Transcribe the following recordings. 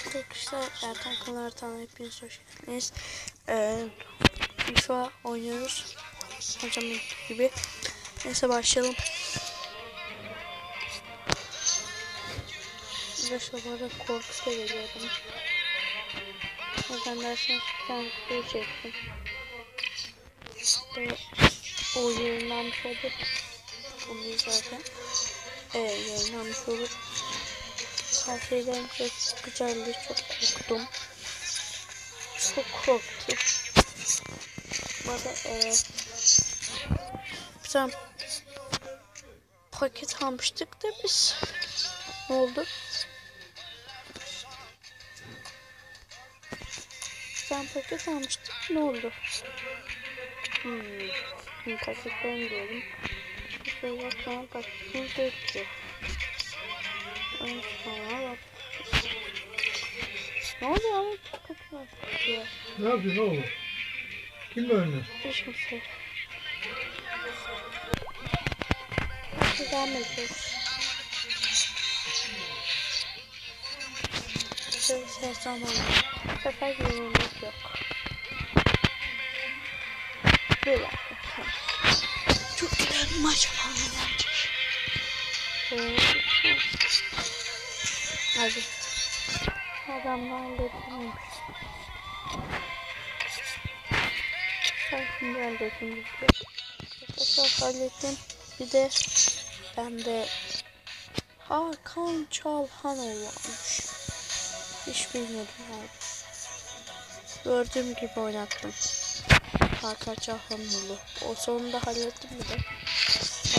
Arkadaşlar Ertan kanalına hepiniz hoş geldiniz. FIFA oynuyoruz. Her zaman gibi. Neyse başlayalım. Arkadaşlar bu arada korkusu da geliyorum. Neden derseniz bir tane video çektim. O yayınlanmış olur. Bunu izlerken. Yayınlanmış olur. Tavsiye ederim. Çok güzeldi. Çok korktum. Çok korktum. Bu arada bir tane paket almıştık da biz. Ne oldu? Bir tane paket almıştık. Ne oldu? Paketten diyelim. Şöyle bakalım. Paketten döktü. Sonra bak. Ne oldu abi? Ne yapıyorsun oğlum? Kimle oynuyorsun? Hiç kimse. Devam ediyoruz. Şöyle sersem oldu. Bu sefer yenilmek yok. Bir dakika. Çok güzel bir maç falan gelecek. Hadi. Adamlar halletmemiş. Ben şimdi hallettim. Hallettim. Bir de ben de Hakan Çalhanoğlu olmuş. Hiç bilmiyordum abi. Gördüğüm gibi oynattım. Hakan Çalhanoğlu. O sonunda hallettim bir de.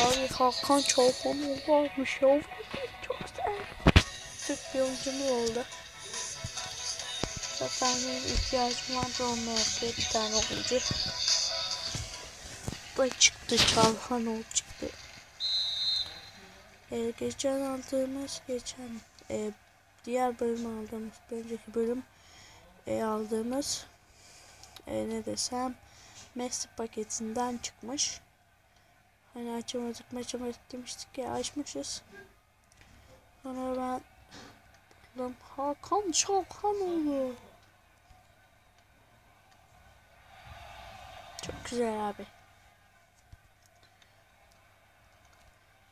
Abi Hakan Çalhanoğlu varmış ya. Çok güzel. Türk bir oyuncumuz oldu. Zaten benim ihtiyacım vardı, onunla yapıyor bir tane oyuncu. Da çıktı, Çalhanoğlu çıktı. Diğer bölüm aldığımız, bir önceki bölüm aldığımız ne desem Messi paketinden çıkmış. Hani açamadık demiştik ya, açmışız. Sonra ben Hakan Çalhanoğlu. Çok güzel abi.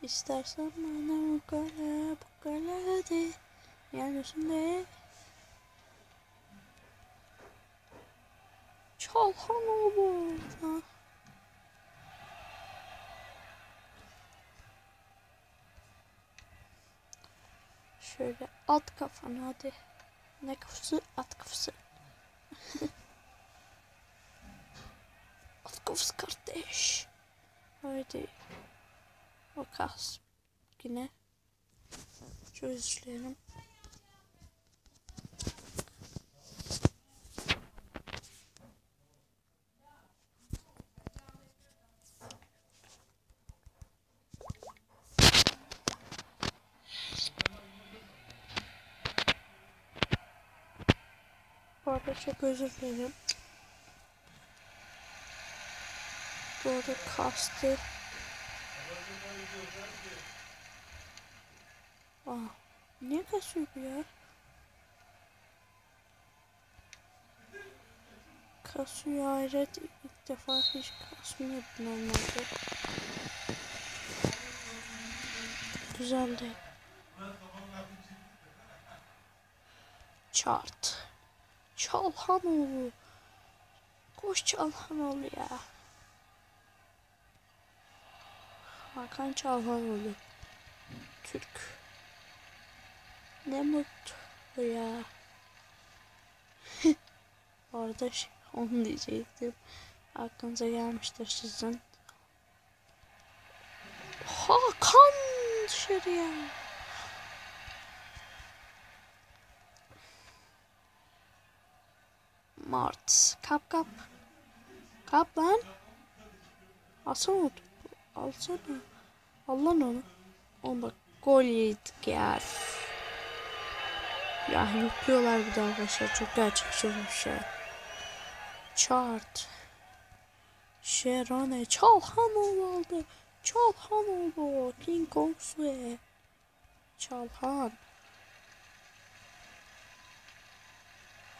İstersen bana bu kadar hadi. Yani şimdi Çalhanoğlu. Şöyle at kafanı hadi. Ne kafası? At kafası. At kafası kardeş. Haydi. Bakas. Yine. Çok özür dilerim. Bu arada çok özür dilerim. Bu arada kastı. Niye kasıyor bu ya? Kasıyor, hayret, ilk defa hiç kasmıyordu normalde. Güzeldi. Chart. Çalhanoğlu. Koş Çalhanoğlu ya. Hakan Çalhanoğlu. Türk. Ne mutlu ya. Orada onu diyecektim. Aklınıza gelmiştir sizin. Hakan dışarıya. Mart. Kap. Kap lan. Alsana onu. Alsana. Al lan onu. Oğlum bak gol yedik ya. Ya yüklüyorlar bir daha arkadaşlar. Çok gerçekçi olmuş ya. Chart. Şerane. Çalhanoğlu aldı. Çalhanoğlu. King Kong Sue. Çalhan.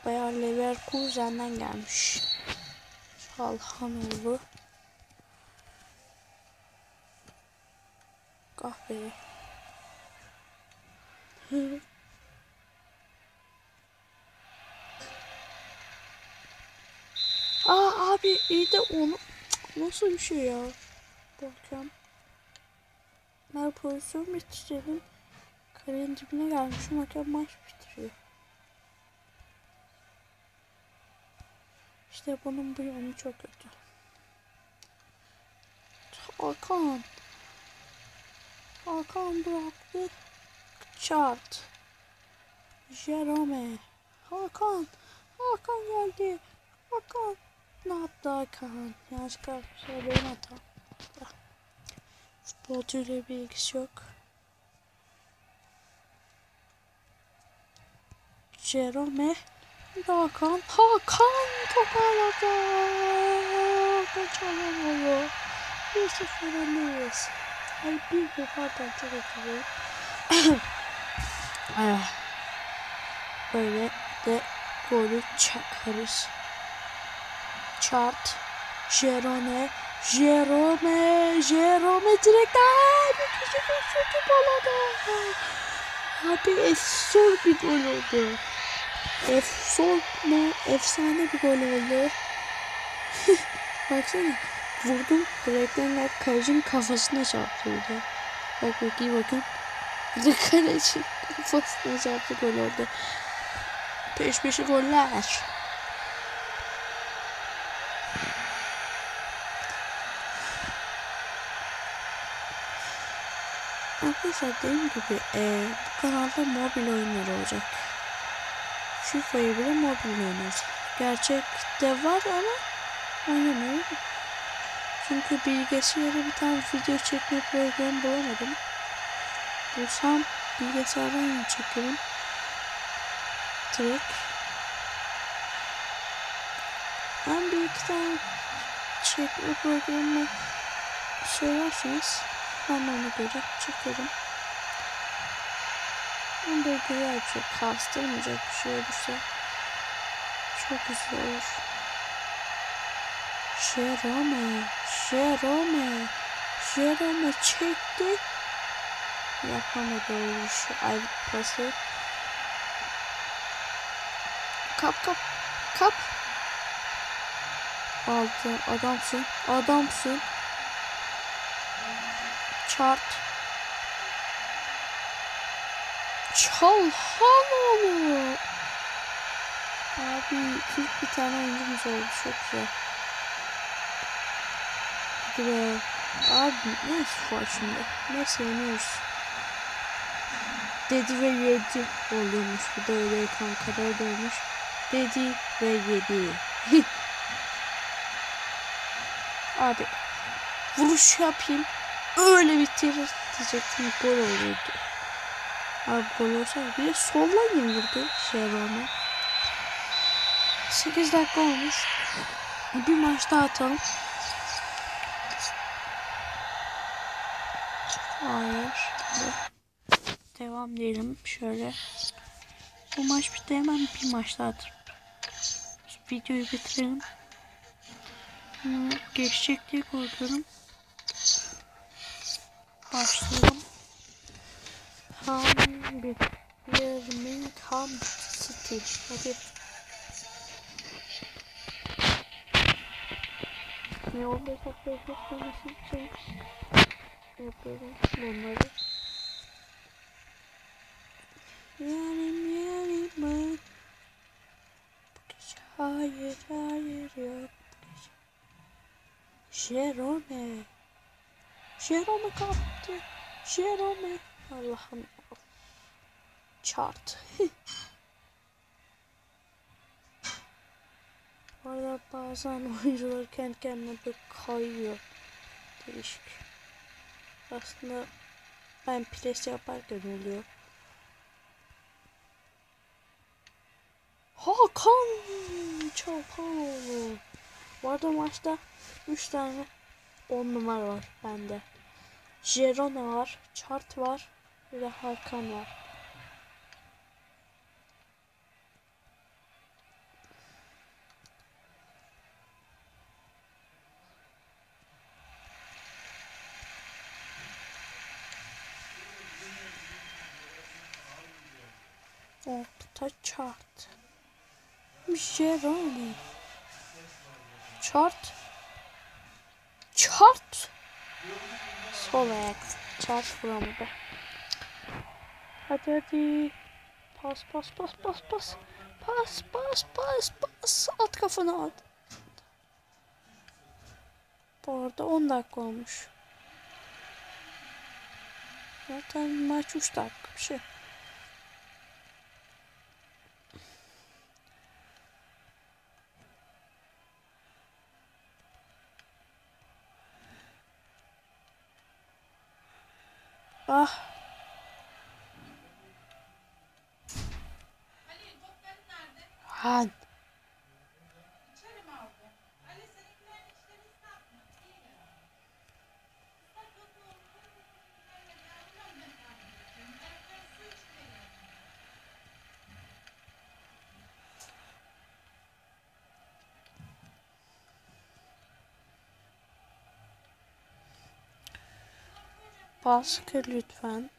Bayer Leverkusen'den gelmiş. Çalhanoğlu. Kahve. Abi iyi de onu nasıl bir şey ya? Bakın. Ben pozisyon bitirdim. Kalenin dibine gelmişim. Hakem maç bitiriyor. İşte bunun bu yönü çok kötü. Hakan bıraktı. Chart. Jerome. Hakan geldi. Hakan. Ne yaptı Hakan? Yanlışlıkla benim hatam. Futbolcuyla bir ilgisi yok. Jerome. Hakan toparladı. Kaçamamalı. 1-0 öndeyiz. Ay bir pardon çok etkili. Böyle de golü çakarız. Chart. Jerome direkten bir kişi şutu baladı. Abi efsane bir gol oldu. Efsane bir gol oldu. Baksana. Vurdum. Direkten kalecinin kafasına çarptı bir de. Bakın. Bir de kalecinin kafasına çarptı, gol oldu. Peş peşe goller. Arkadaşlar dediğim gibi bu kanalda mobil oyunlar olacak. FIFA'yı bile mobil oynuyoruz. Gerçekte var ama oynamıyorum. Çünkü bilgisayara bir tane video çekme programı bulamadım. Bulsam bilgisayardan yine çekerim. Direkt. Ben bir iki tane çekme programı söylerseniz ben ona göre çekerim. Ama böyle güzel bir şey, kastırmayacak bir şey olursa çok güzel olur. Jerome çekti. Yapamadı öyle bir şey. Ay pası. Kap. Aldı. Adamsın. Chart. Çalhanoğlu. Abi Türk bir tane oyuncumuz oldu. Çok güzel. Hadi be. Abi ne iş var şimdi? Neyse yeniyoruz. Dedi ve yedi oluyormuş. Bu da öyle kankada olmuş. Dedi ve yedi. Abi vuruş yapayım. Öyle bitirir diyecektim. Gol olurdu. Abi gol olsa bir de soldan indirdi Jerome. 8 dakika olmuş. Bir maç daha atalım. Hayır. Devam diyelim şöyle. Bu maç bitti, hemen bir maç daha atalım. Videoyu bitirelim. Geçecek diye korkuyorum. Başlayalım. Birmingham City. Hadi. Ne oldu? Saklayacak için yapıyorum bunları. Yani ben hayır yok. Jerome kaptı. Jerome. Allah'ım. Chart. Arada bazen oyuncular kendi kendine bir kayıyor. Değişik. Aslında ben pres yaparken oluyor. Hakan Çalhanoğlu. Bu arada maçta 3 tane 10 numara var bende. Jerome var, Chart var, bir de Hakan var. Orta chart. Jeremy. Chart. Chart. Sol ayak. Chart vuramadı. Hadi hadi. Pas pas pas pas pas. Pas pas pas pas. At kafana at. Bu arada 10 dakika olmuş. Zaten maç 3 dakika bir şey. Ah. Han. Baskı lütfen.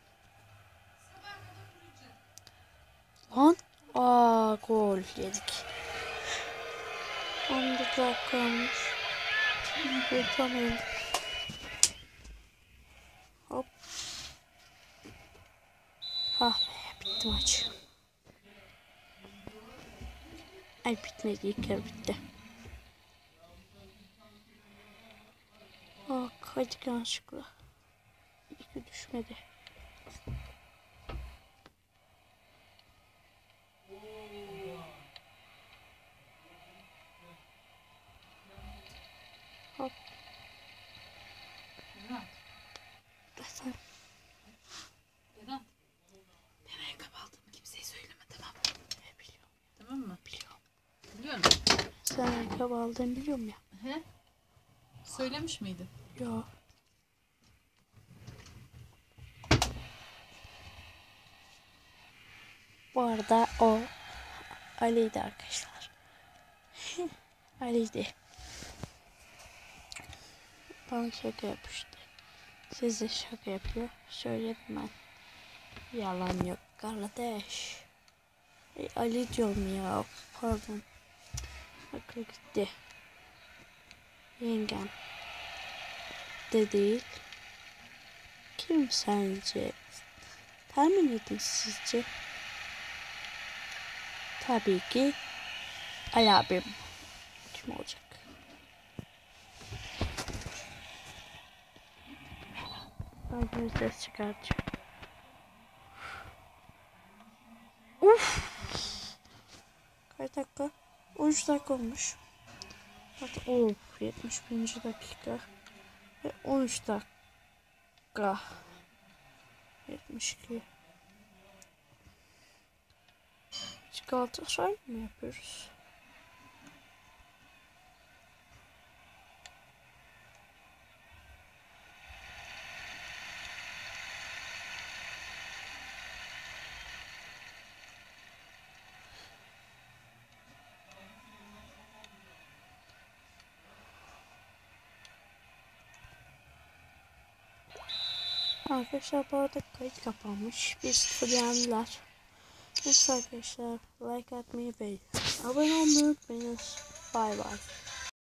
Lan. Aa, gol yedik. 11 dakika olmuş. Kurtamayın. Hop. Ah be, bitti maç. Ay bitmedi, ilk kere bitti. Ah, kaydık yanlışlıkla. İyi ki düşmedi. Hop. Efendim. Neden? Ben ayakkabı aldığımı kimseye söyleme, tamam mı? Biliyorum. Tamam mı? Biliyorum. Biliyor musun? Sen ayakkabı aldığını biliyorum ya. He? Söylemiş miydin? Yo. Bu arada o Ali'ydi arkadaşlar. Ali'ydi. Bana şaka yapmıştı. Size şaka yapıyor. Söyledim ben. Yalan yok kardeş. Ali diyorum ya. Pardon. Akıl gitti. Yengem. De değil. Kim sence? Tahmin edin sizce? Tabii ki Ali abim. Kim olacak? Ben bir ses çıkartacağım. Uf! Kaç dakika? 13 dakika olmuş. Hatta 71. dakika. Ve 13 dakika. 72. Galatasaray mı yapıyoruz? Arkadaşlar bu arada kayıt kapanmış. 1-0 yendiler. Neyse arkadaşlar, like atmayı ve abone olmayı unutmayınız. Bay bay.